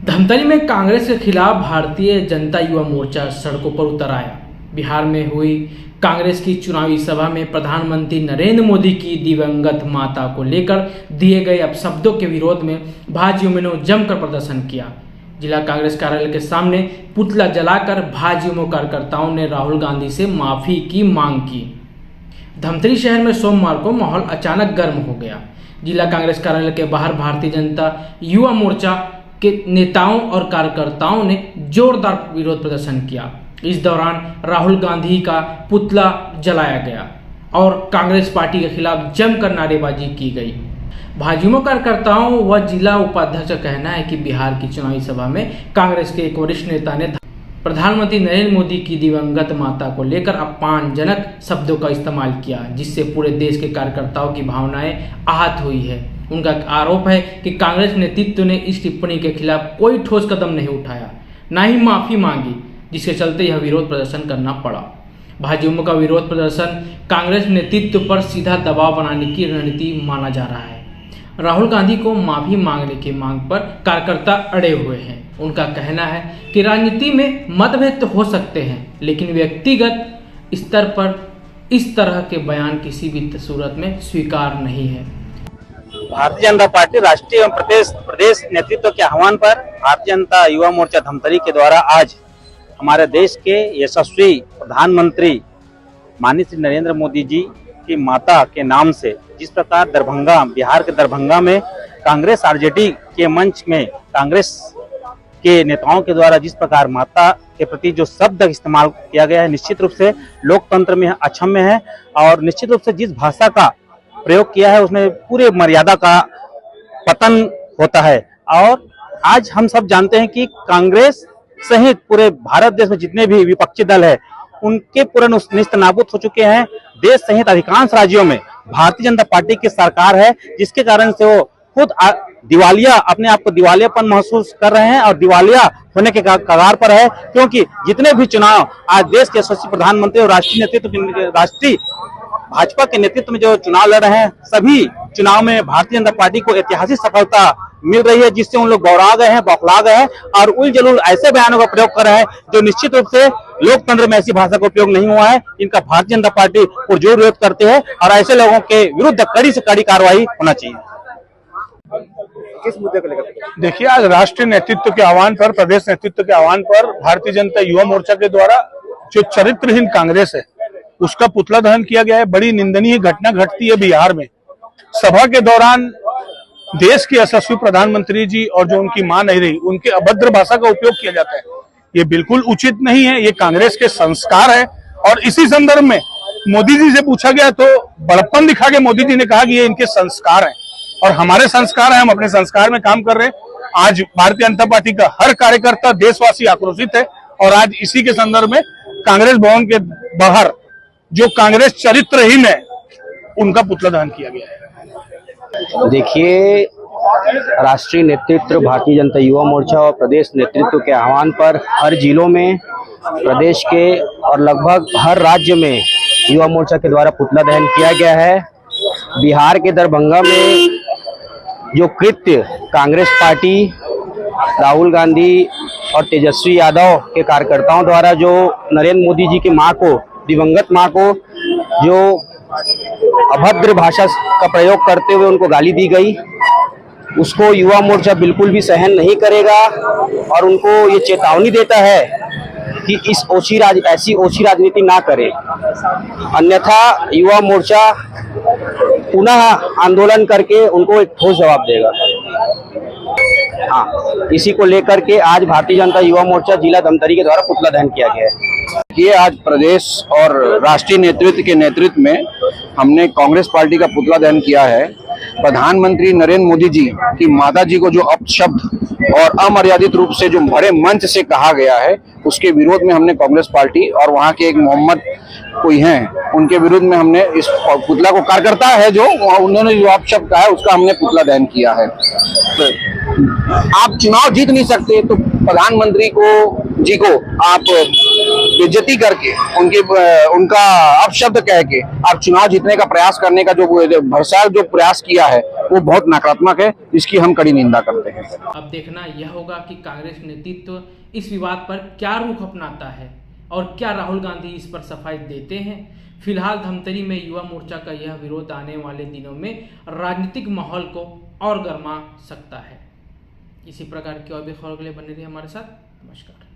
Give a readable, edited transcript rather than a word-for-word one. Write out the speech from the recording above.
धमतरी में कांग्रेस के खिलाफ भारतीय जनता युवा मोर्चा सड़कों पर उतर आया। बिहार में हुई कांग्रेस की चुनावी सभा में प्रधानमंत्री नरेंद्र मोदी की दिवंगत माता को लेकर दिए गए अपशब्दों के विरोध में भाजयुमों ने जमकर प्रदर्शन किया। जिला कांग्रेस कार्यालय के सामने पुतला जलाकर भाजयुमो कार्यकर्ताओं ने राहुल गांधी से माफी की मांग की। धमतरी शहर में सोमवार को माहौल अचानक गर्म हो गया। जिला कांग्रेस कार्यालय के बाहर भारतीय जनता युवा मोर्चा के नेताओं और कार्यकर्ताओं ने जोरदार विरोध प्रदर्शन किया। इस दौरान राहुल गांधी का पुतला जलाया गया और कांग्रेस पार्टी के खिलाफ जमकर नारेबाजी की गई। भाजयुमो कार्यकर्ताओं व जिला उपाध्यक्ष का कहना है कि बिहार की चुनावी सभा में कांग्रेस के एक वरिष्ठ नेता ने प्रधानमंत्री नरेंद्र मोदी की दिवंगत माता को लेकर अपमानजनक शब्दों का इस्तेमाल किया, जिससे पूरे देश के कार्यकर्ताओं की भावनाएं आहत हुई है। उनका आरोप है कि कांग्रेस नेतृत्व ने इस टिप्पणी के खिलाफ कोई ठोस कदम नहीं उठाया, न ही माफी मांगी, जिसके चलते यह विरोध प्रदर्शन करना पड़ा। भाजयुमो का विरोध प्रदर्शन कांग्रेस नेतृत्व पर सीधा दबाव बनाने की रणनीति माना जा रहा है। राहुल गांधी को माफी मांगने की मांग पर कार्यकर्ता अड़े हुए हैं। उनका कहना है कि राजनीति में मतभेद तो हो सकते हैं, लेकिन व्यक्तिगत स्तर पर इस तरह के बयान किसी भी सूरत में स्वीकार नहीं है। भारतीय जनता पार्टी राष्ट्रीय एवं प्रदेश नेतृत्व के आह्वान पर भारतीय जनता युवा मोर्चा धमतरी के द्वारा आज हमारे देश के यशस्वी प्रधानमंत्री माननीय श्री नरेंद्र मोदी जी की माता के नाम से जिस प्रकार दरभंगा, बिहार के दरभंगा में कांग्रेस आरजेडी के मंच में कांग्रेस के नेताओं के द्वारा जिस प्रकार माता के प्रति जो शब्द इस्तेमाल किया गया है, निश्चित रूप से लोकतंत्र में अक्षम्य है और निश्चित रूप से जिस भाषा का प्रयोग किया है उसमें पूरे मर्यादा का पतन होता है। और आज हम सब जानते हैं कि कांग्रेस सहित पूरे भारत देश में जितने भी विपक्षी दल है उनके पूरे निस्तनाबूद हो चुके हैं। देश सहित अधिकांश राज्यों में भारतीय जनता पार्टी की सरकार है, जिसके कारण से वो खुद दिवालिया, अपने आप को दिवालियापन महसूस कर रहे हैं और दिवालिया होने के कगार पर है, क्योंकि जितने भी चुनाव आज देश के यशस्वी प्रधानमंत्री और राष्ट्रीय भाजपा के नेतृत्व में जो चुनाव लड़ रहे हैं, सभी चुनाव में भारतीय जनता पार्टी को ऐतिहासिक सफलता मिल रही है, जिससे उन लोग बौरा गए हैं, बौखला गए हैं और उल जलूल ऐसे बयानों का प्रयोग कर रहे हैं जो निश्चित रूप से लोकतंत्र में ऐसी भाषा का उपयोग नहीं हुआ है। इनका भारतीय जनता पार्टी पुरजोर विरोध करते हैं और ऐसे लोगों के विरुद्ध कड़ी से कड़ी कार्रवाई होना चाहिए। किस मुद्दे को लेकर? देखिए, आज राष्ट्रीय नेतृत्व के आह्वान पर, प्रदेश नेतृत्व के आह्वान पर भारतीय जनता युवा मोर्चा के द्वारा जो चरित्रहीन कांग्रेस है उसका पुतला दहन किया गया है। बड़ी निंदनीय घटना घटती है बिहार में। सभा के दौरान देश के यशस्वी प्रधानमंत्री जी और जो उनकी मां नहीं रही, उनके अभद्र भाषा का उपयोग किया जाता है। ये बिल्कुल उचित नहीं है, ये कांग्रेस के संस्कार है। और इसी संदर्भ में मोदी जी से पूछा गया तो बड़प्पन दिखा के मोदी जी ने कहा कि ये इनके संस्कार हैं और हमारे संस्कार हैं, हम अपने संस्कार में काम कर रहे हैं। आज भारतीय जनता पार्टी का हर कार्यकर्ता, देशवासी आक्रोशित है और आज इसी के संदर्भ में कांग्रेस भवन के बाहर जो कांग्रेस चरित्रहीन है उनका पुतला दहन किया गया है। देखिए, राष्ट्रीय नेतृत्व भारतीय जनता युवा मोर्चा और प्रदेश नेतृत्व के आह्वान पर हर जिलों में, प्रदेश के और लगभग हर राज्य में युवा मोर्चा के द्वारा पुतला दहन किया गया है। बिहार के दरभंगा में जो कृत्य कांग्रेस पार्टी, राहुल गांधी और तेजस्वी यादव के कार्यकर्ताओं द्वारा जो नरेंद्र मोदी जी की मां को, दिवंगत मां को जो अभद्र भाषा का प्रयोग करते हुए उनको गाली दी गई, उसको युवा मोर्चा बिल्कुल भी सहन नहीं करेगा और उनको ये चेतावनी देता है कि ऐसी ओछी राजनीति ना करे, अन्यथा युवा मोर्चा पुनः आंदोलन करके उनको एक ठोस जवाब देगा। हाँ, इसी को लेकर के आज भारतीय जनता युवा मोर्चा जिला धमतरी के द्वारा पुतला दहन किया गया है। ये आज प्रदेश और राष्ट्रीय नेतृत्व के नेतृत्व में हमने कांग्रेस पार्टी का पुतला दहन किया है। प्रधानमंत्री नरेंद्र मोदी जी की माता जी को जो अपशब्द और अमर्यादित रूप से जो भरे मंच से कहा गया है, उसके विरोध में हमने कांग्रेस पार्टी और वहां के एक मोहम्मद कोई हैं उनके विरुद्ध में हमने इस पुतला को, कार्यकर्ता है जो उन्होंने जो अपशब्द कहा है उसका हमने पुतला दहन किया है। तो आप चुनाव जीत नहीं सकते तो प्रधानमंत्री जी को आप बेइज्जती करके उनका अपशब्द कह के आप चुनाव जीतने का प्रयास करने का जो भरसक जो प्रयास किया है वो बहुत नकारात्मक है, इसकी हम कड़ी निंदा करते हैं। अब देखना यह होगा कि कांग्रेस नेतृत्व इस विवाद पर क्या रुख अपनाता है और क्या राहुल गांधी इस पर सफाई देते हैं। फिलहाल धमतरी में युवा मोर्चा का यह विरोध आने वाले दिनों में राजनीतिक माहौल को और गर्मा सकता है। इसी प्रकार की और भी खबरों के लिए बने रहिए हमारे साथ। नमस्कार।